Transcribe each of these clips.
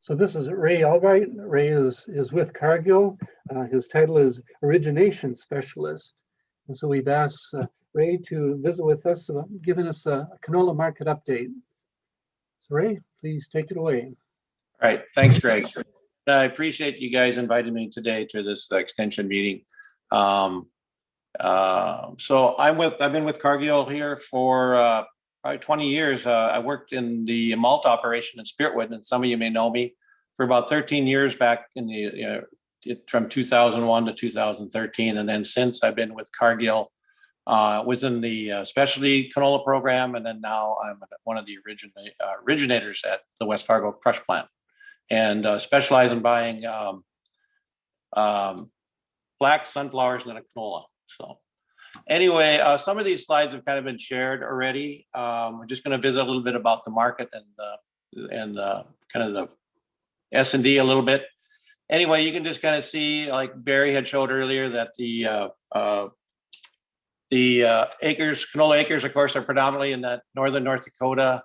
So this is Ray Albrecht. Ray is with Cargill. His title is Origination Specialist. And so we've asked Ray to visit with us, giving us a canola market update. So Ray, please take it away. All right, thanks, Greg. I appreciate you guys inviting me today to this extension meeting. So I've been with Cargill here for probably 20 years. I worked in the malt operation in Spiritwood, and some of you may know me, for about 13 years back in the from 2001 to 2013, and then since I've been with Cargill. Was in the specialty canola program, and then now I'm one of the originators at the West Fargo crush plant, and specialize in buying black sunflowers and then a canola. So anyway, some of these slides have kind of been shared already. We're just going to visit a little bit about the market and kind of the S&D a little bit. Anyway, you can just kind of see, like Barry had showed earlier, that the canola acres, of course, are predominantly in that northern North Dakota,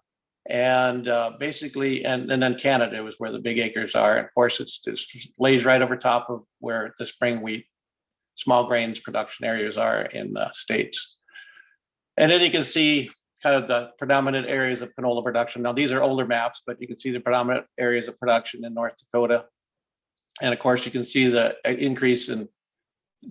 and basically, and then Canada was where the big acres are. And of course, it lays right over top of where the spring wheat, small grains production areas are in the States. And then you can see kind of the predominant areas of canola production. Now, these are older maps, but you can see the predominant areas of production in North Dakota. And of course, you can see the increase in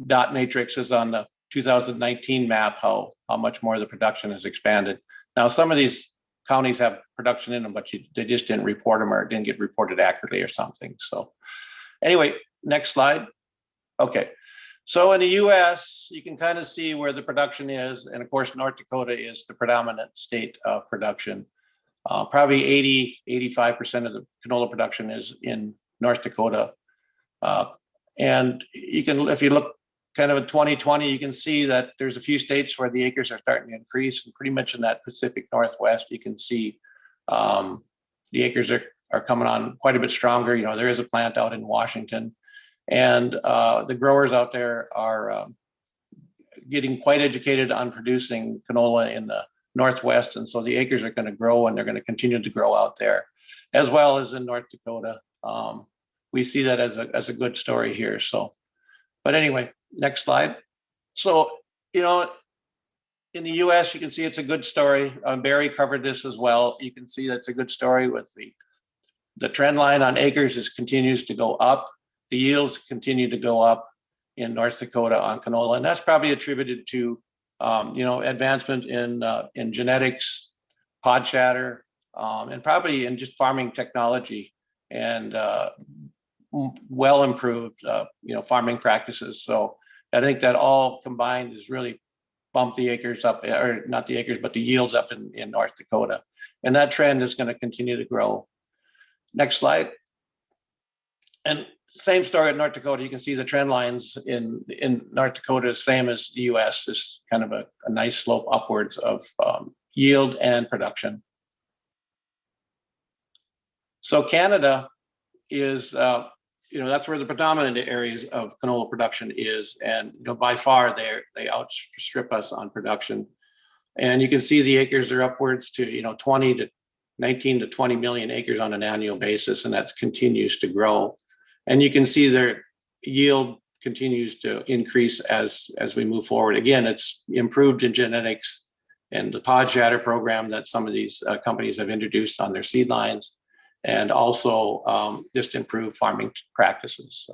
dot matrices on the 2019 map, how much more the production has expanded. Now, some of these counties have production in them, but they just didn't report them, or it didn't get reported accurately or something. So anyway, next slide. Okay, so in the US, you can kind of see where the production is. And of course, North Dakota is the predominant state of production. Probably 85% of the canola production is in North Dakota. And you can, if you look kind of in 2020, you can see that there's a few states where the acres are starting to increase, and pretty much in that Pacific Northwest, you can see the acres are coming on quite a bit stronger. You know, there is a plant out in Washington, and the growers out there are getting quite educated on producing canola in the Northwest, and so the acres are going to grow, and they're going to continue to grow out there, as well as in North Dakota. We see that as a good story here. So, but anyway, next slide. So, you know, in the US, you can see it's a good story. Barry covered this as well. You can see that's a good story with the trend line on acres continues to go up. The yields continue to go up in North Dakota on canola. And that's probably attributed to, you know, advancement in genetics, pod shatter, and probably in just farming technology and well improved, you know, farming practices. So I think that all combined has really bumped the acres up, or not the acres, but the yields up in North Dakota. And that trend is going to continue to grow. Next slide. And same story in North Dakota. You can see the trend lines in North Dakota, same as the US, is kind of a nice slope upwards of yield and production. So Canada is, you know, that's where the predominant areas of canola production is, and you know, by far they outstrip us on production. And you can see the acres are upwards to, you know, 19 to 20 million acres on an annual basis, and that continues to grow. And you can see their yield continues to increase as we move forward. Again, it's improved in genetics and the pod shatter program that some of these companies have introduced on their seed lines, and also just improved farming practices.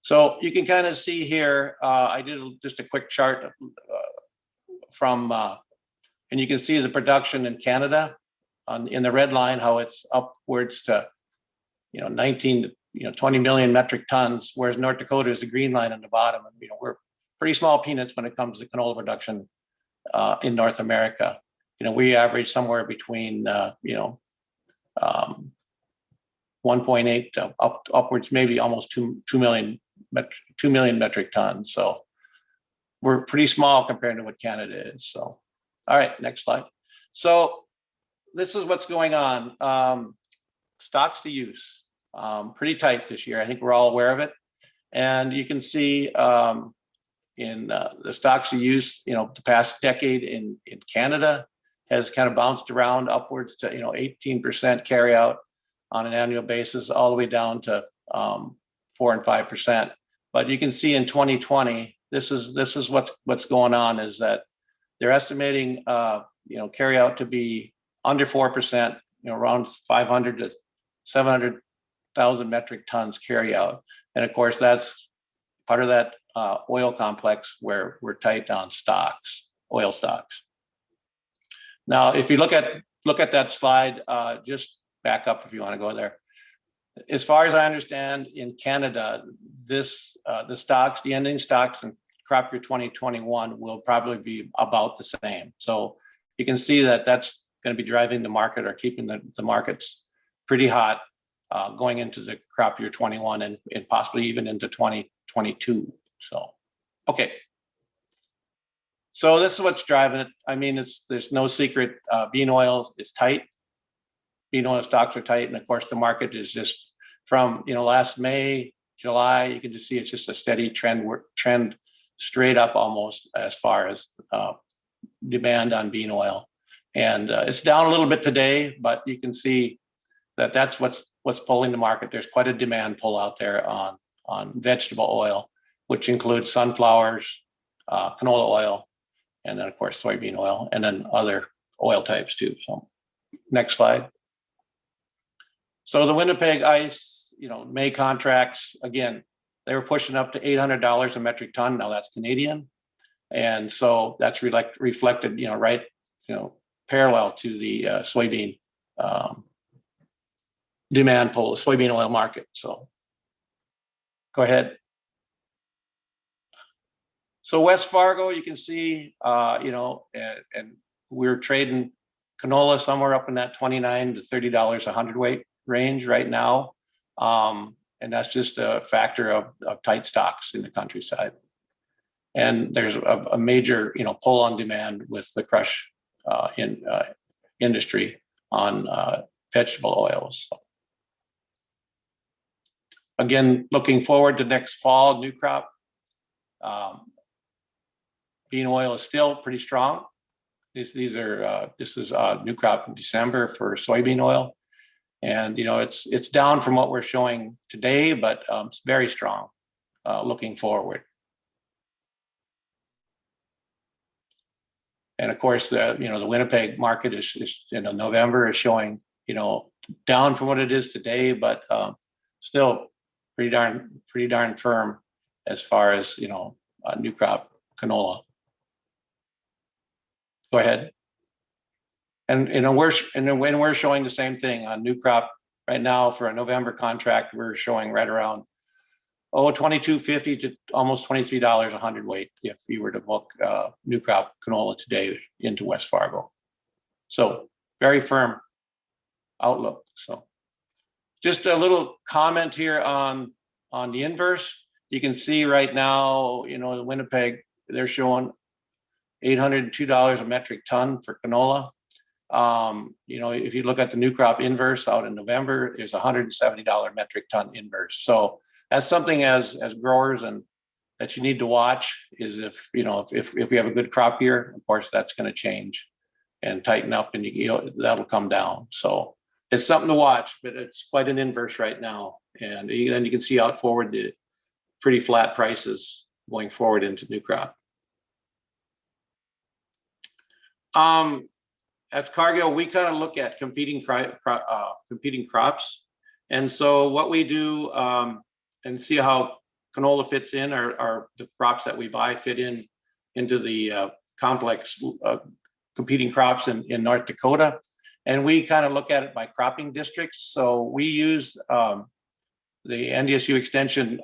So you can kind of see here, I did just a quick chart from, and you can see the production in Canada in the red line, how it's upwards to, you know, 19 to 20 million metric tons, whereas North Dakota is the green line on the bottom. And, you know, we're pretty small peanuts when it comes to canola production in North America. You know, we average somewhere between, 1.8 to upwards, maybe almost 2 million metric tons. So we're pretty small compared to what Canada is. So, all right, next slide. So this is what's going on. Stocks to use, pretty tight this year. I think we're all aware of it. And you can see, the stocks of use, the past decade in Canada has kind of bounced around upwards to 18% carry out on an annual basis, all the way down to 4 and 5%. But you can see in 2020, this is what's going on, is that they're estimating carry out to be under 4%, around 500 to 700,000 metric tons carry out. And of course, that's part of that oil complex where we're tight on stocks, oil stocks. Now, if you look at that slide, just back up if you want to go there. As far as I understand, in Canada, the ending stocks in crop year 2021 will probably be about the same. So you can see that that's going to be driving the market, or keeping the markets pretty hot going into the crop year 21 and possibly even into 2022. So, okay. So this is what's driving it. I mean, there's no secret. Bean oil is tight. Bean oil stocks are tight, and of course, the market is just from last May, July. You can just see it's just a steady trend straight up almost as far as demand on bean oil, and it's down a little bit today, but you can see that that's what's pulling the market. There's quite a demand pull out there on vegetable oil, which includes sunflowers, canola oil, and then of course soybean oil, and then other oil types too. So next slide. So the Winnipeg ice, May contracts, again, they were pushing up to $800 a metric ton. Now that's Canadian, and so that's reflected, right, parallel to the soybean demand pull, the soybean oil market. So go ahead. So West Fargo, you can see, and we're trading canola somewhere up in that $29 to $30 a hundredweight range right now. And that's just a factor of tight stocks in the countryside. And there's a major, pull on demand with the crush industry on vegetable oils. So, again, looking forward to next fall, new crop. Bean oil is still pretty strong. This is new crop in December for soybean oil, and it's down from what we're showing today, but it's very strong looking forward. And of course, the Winnipeg market is November is showing down from what it is today, but still pretty darn firm as far as new crop canola. Go ahead. And we're showing the same thing on new crop right now. For a November contract, we're showing right around $22.50 to almost $23 a hundredweight if you were to book new crop canola today into West Fargo. So very firm outlook. So just a little comment here on the inverse. You can see right now, the Winnipeg, they're showing $802 a metric ton for canola. If you look at the new crop inverse out in November, there's $170 metric ton inverse. So that's something as growers and that you need to watch, is if we have a good crop year, of course that's going to change and tighten up, and that'll come down. So it's something to watch, but it's quite an inverse right now. And then you can see out forward the pretty flat prices going forward into new crop. At Cargill, we kind of look at competing crops. And so what we do, and see how canola fits in, are the crops that we buy fit into the complex competing crops in North Dakota. And we kind of look at it by cropping districts. So we use the NDSU extension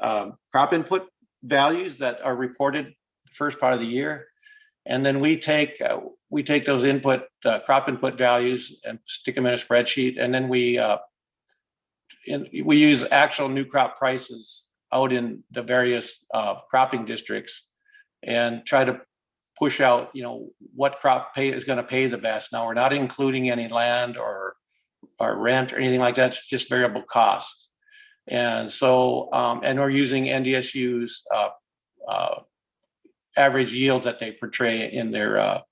crop input values that are reported the first part of the year. And then we take those crop input values and stick them in a spreadsheet. And then we use actual new crop prices out in the various cropping districts and try to push out, what crop is going to pay the best. Now, we're not including any land or rent or anything like that. It's just variable costs. And so, and we're using NDSU's average yields that they portray in their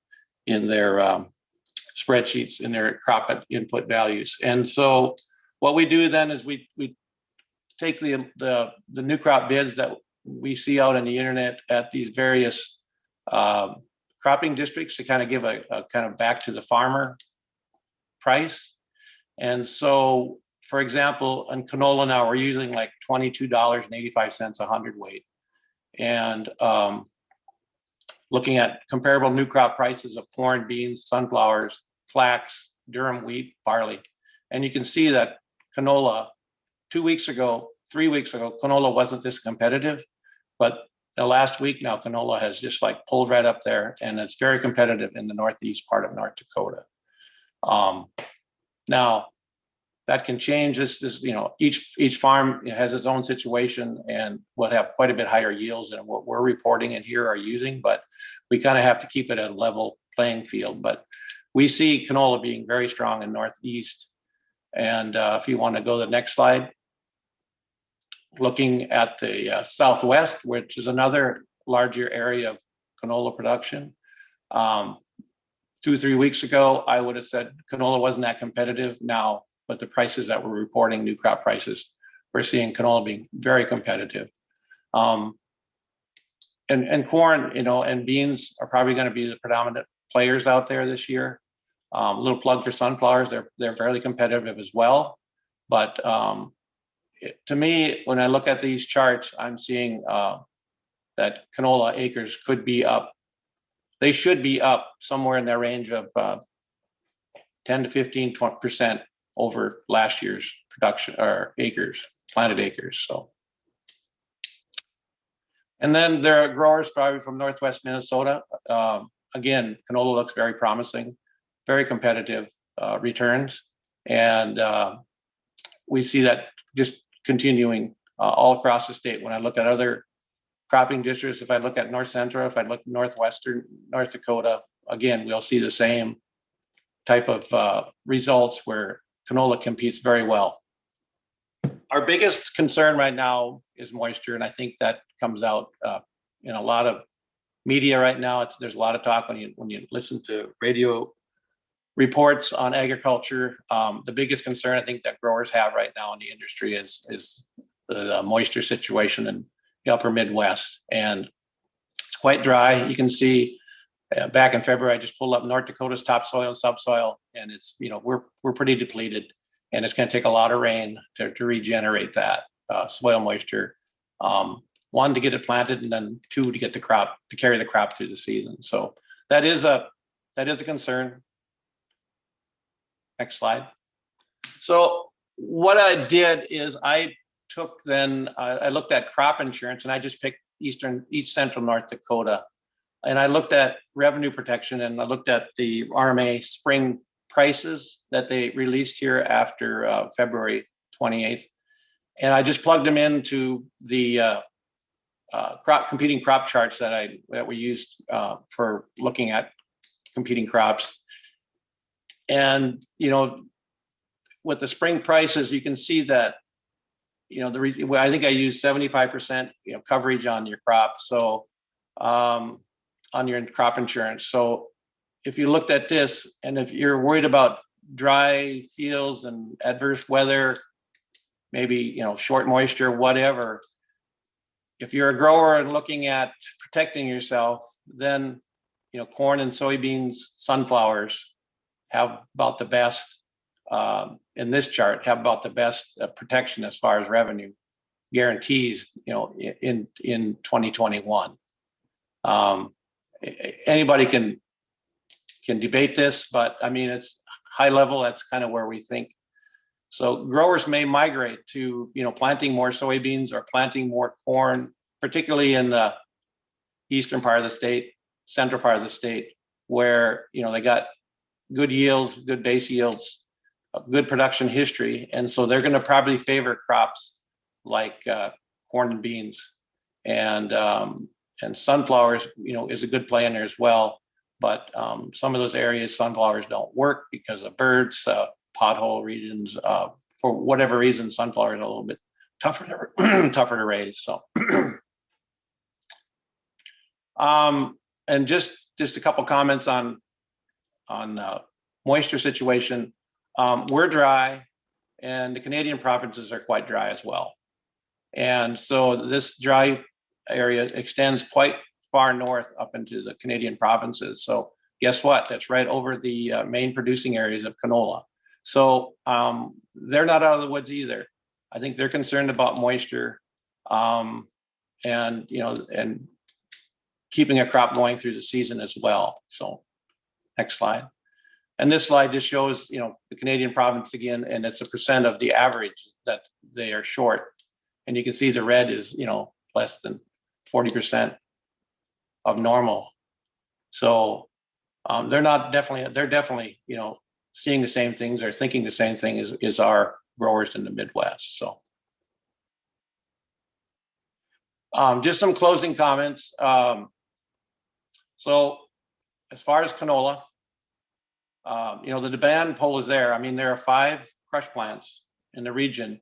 spreadsheets, in their crop input values. And so what we do then is we take the new crop bids that we see out on the internet at these various cropping districts to kind of give a kind of back to the farmer price. And so, for example, on canola now, we're using like $22.85 a hundredweight. And looking at comparable new crop prices of corn, beans, sunflowers, flax, durum wheat, barley. And you can see that canola 2 weeks ago, 3 weeks ago, canola wasn't this competitive, but the last week now, canola has just like pulled right up there, and it's very competitive in the northeast part of North Dakota. Now, that can change. This each farm has its own situation and will have quite a bit higher yields than what we're reporting in here are using, but we kind of have to keep it at a level playing field. But we see canola being very strong in northeast. And if you want to go to the next slide, looking at the southwest, which is another larger area of canola production. 2 or 3 weeks ago, I would have said canola wasn't that competitive. Now, with the prices that we're reporting, new crop prices, we're seeing canola being very competitive. And corn, and beans are probably going to be the predominant players out there this year. A little plug for sunflowers; they're fairly competitive as well. But to me, when I look at these charts, I'm seeing that canola acres could be up. They should be up somewhere in the range of 10 to 15% over last year's production or acres, planted acres. So, and then there are growers probably from Northwest Minnesota. Again, canola looks very promising, very competitive returns, and we see that just continuing all across the state. When I look at other cropping districts, if I look at North Central, if I look northwestern North Dakota, again, we'll see the same type of results where canola competes very well. Our biggest concern right now is moisture, and I think that comes out in a lot of media right now. There's a lot of talk when you listen to radio reports on agriculture. The biggest concern I think that growers have right now in the industry is the moisture situation in the upper Midwest, and it's quite dry. You can see back in February, I just pulled up North Dakota's topsoil and subsoil, and it's we're pretty depleted, and it's going to take a lot of rain to regenerate that soil moisture. One, to get it planted, and then two, to get the crop, to carry the crop through the season. So that is a concern. Next slide. So what I did is I looked at crop insurance, and I just picked East Central North Dakota, and I looked at revenue protection, and I looked at the RMA spring prices that they released here after February 28th, and I just plugged them into the competing crop charts that we used for looking at competing crops. And with the spring prices, you can see that I think I used 75% coverage on your crop, so on your crop insurance. So if you looked at this, and if you're worried about dry fields and adverse weather, maybe short moisture, whatever, if you're a grower and looking at protecting yourself, then corn and soybeans, sunflowers have about the best in this chart, have about the best protection as far as revenue guarantees in 2021. Anybody can debate this, but I mean, it's high level. That's kind of where we think. So growers may migrate to planting more soybeans or planting more corn, particularly in the eastern part of the state, central part of the state, where they got good yields, good base yields, good production history, and so they're going to probably favor crops like corn and beans, and sunflowers is a good play in there as well. But some of those areas, sunflowers don't work because of birds, pothole regions. For whatever reason, sunflowers are a little bit tougher to raise. So And just a couple comments on moisture situation. We're dry, and the Canadian provinces are quite dry as well. And so this dry area extends quite far north up into the Canadian provinces. So guess what? That's right over the main producing areas of canola. So they're not out of the woods either. I think they're concerned about moisture, and and keeping a crop going through the season as well. So next slide. And this slide just shows, the Canadian province again, and it's a percent of the average that they are short. And you can see the red is, less than 40% of normal. So they're definitely, seeing the same things or thinking the same thing as our growers in the Midwest. So just some closing comments. So as far as canola, the demand pull is there. I mean, there are 5 crush plants in the region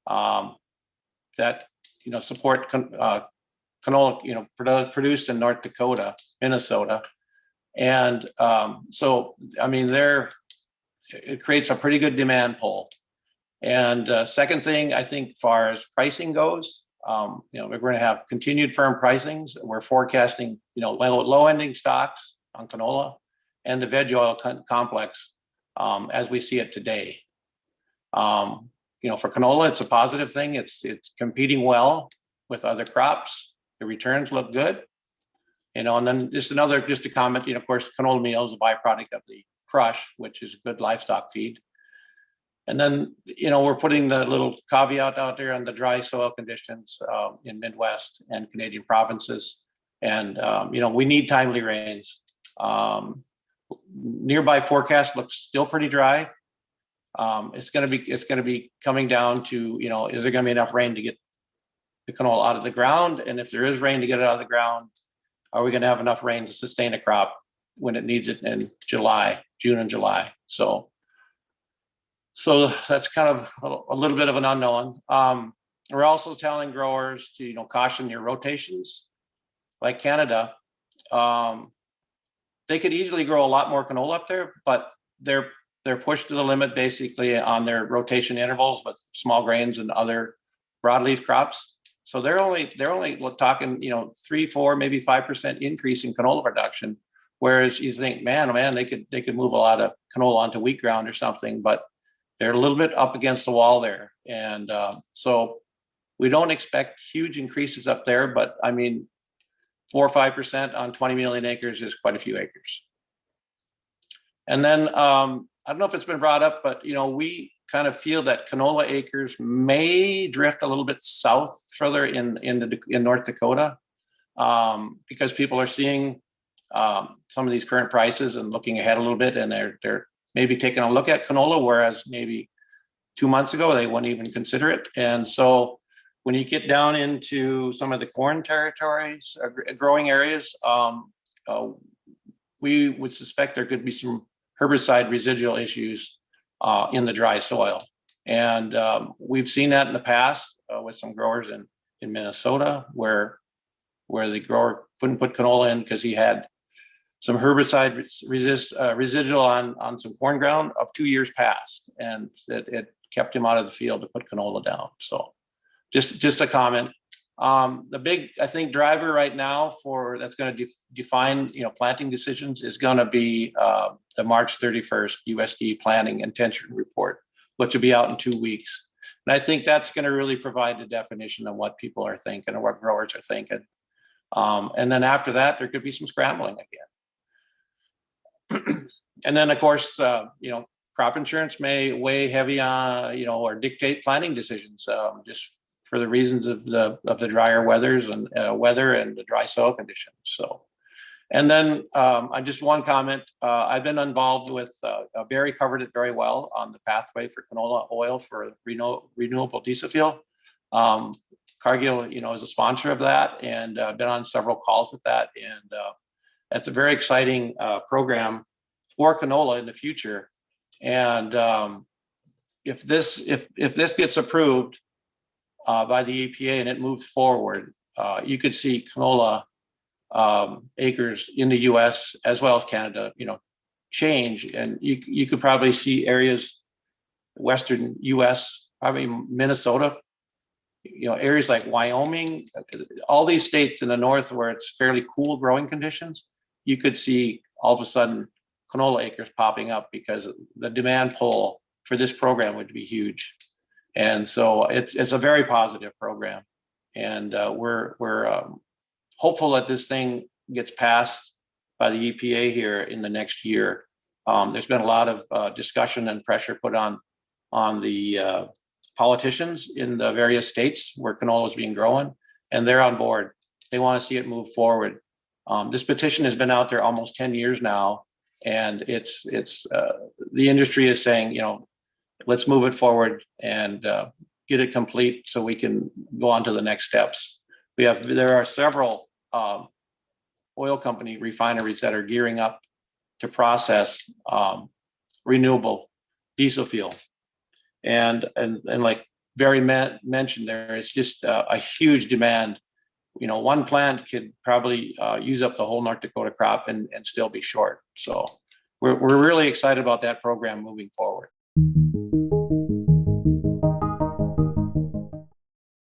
that support canola, produced in North Dakota, Minnesota, and so I mean, it creates a pretty good demand pull. And second thing, I think, far as pricing goes, we're going to have continued firm pricings. We're forecasting, low ending stocks on canola and the veg oil complex as we see it today. For canola, it's a positive thing. It's competing well with other crops. The returns look good. And then just a comment, of course, canola meal is a byproduct of the crush, which is good livestock feed. And then, we're putting the little caveat out there on the dry soil conditions in Midwest and Canadian provinces. And, we need timely rains. Nearby forecast looks still pretty dry. It's going to be coming down to, is there going to be enough rain to get the canola out of the ground? And if there is rain to get it out of the ground, are we going to have enough rain to sustain a crop when it needs it in June and July? So that's kind of a little bit of an unknown. We're also telling growers to, caution your rotations. Like Canada, they could easily grow a lot more canola up there, but they're pushed to the limit basically on their rotation intervals with small grains and other broadleaf crops. So they're only talking, 3, 4, maybe 5% increase in canola production. Whereas you think, man, they could move a lot of canola onto wheat ground or something, but they're a little bit up against the wall there. And so we don't expect huge increases up there, but I mean, 4 or 5% on 20 million acres is quite a few acres. And then I don't know if it's been brought up, but we kind of feel that canola acres may drift a little bit south further in North Dakota because people are seeing some of these current prices and looking ahead a little bit, and they're maybe taking a look at canola, whereas maybe 2 months ago they wouldn't even consider it. And so when you get down into some of the corn territories, growing areas, we would suspect there could be some herbicide residual issues in the dry soil. And we've seen that in the past with some growers in Minnesota where the grower couldn't put canola in because he had some herbicide residual on some corn ground of 2 years past, and it kept him out of the field to put canola down. So just a comment. The big, I think, driver right now that's going to define, planting decisions is going to be the March 31st USDA planting intention report, which will be out in 2 weeks. And I think that's going to really provide the definition of what people are thinking and what growers are thinking. And then after that, there could be some scrambling again. And then, of course, crop insurance may weigh heavy on, or dictate planting decisions just for the reasons of the drier weathers and weather and the dry soil conditions. So, and then just one comment. I've been involved with Barry covered it very well on the pathway for canola oil for renewable diesel fuel. Cargill, is a sponsor of that, and I've been on several calls with that, and it's a very exciting program for canola in the future. And if this gets approved by the EPA and it moves forward, you could see canola acres in the US as well as Canada, change. And you could probably see areas, Western US, probably Minnesota, areas like Wyoming, all these states in the north where it's fairly cool growing conditions, you could see all of a sudden canola acres popping up because the demand pull for this program would be huge. And so it's a very positive program. And we're hopeful that this thing gets passed by the EPA here in the next year. There's been a lot of discussion and pressure put on the politicians in the various states where canola is being grown, and they're on board. They want to see it move forward. This petition has been out there almost 10 years now, and it's the industry is saying, let's move it forward and get it complete so we can go on to the next steps. There are several oil company refineries that are gearing up to process renewable diesel fuel. And like Barry mentioned, there is just a huge demand. One plant could probably use up the whole North Dakota crop and still be short. So we're really excited about that program moving forward.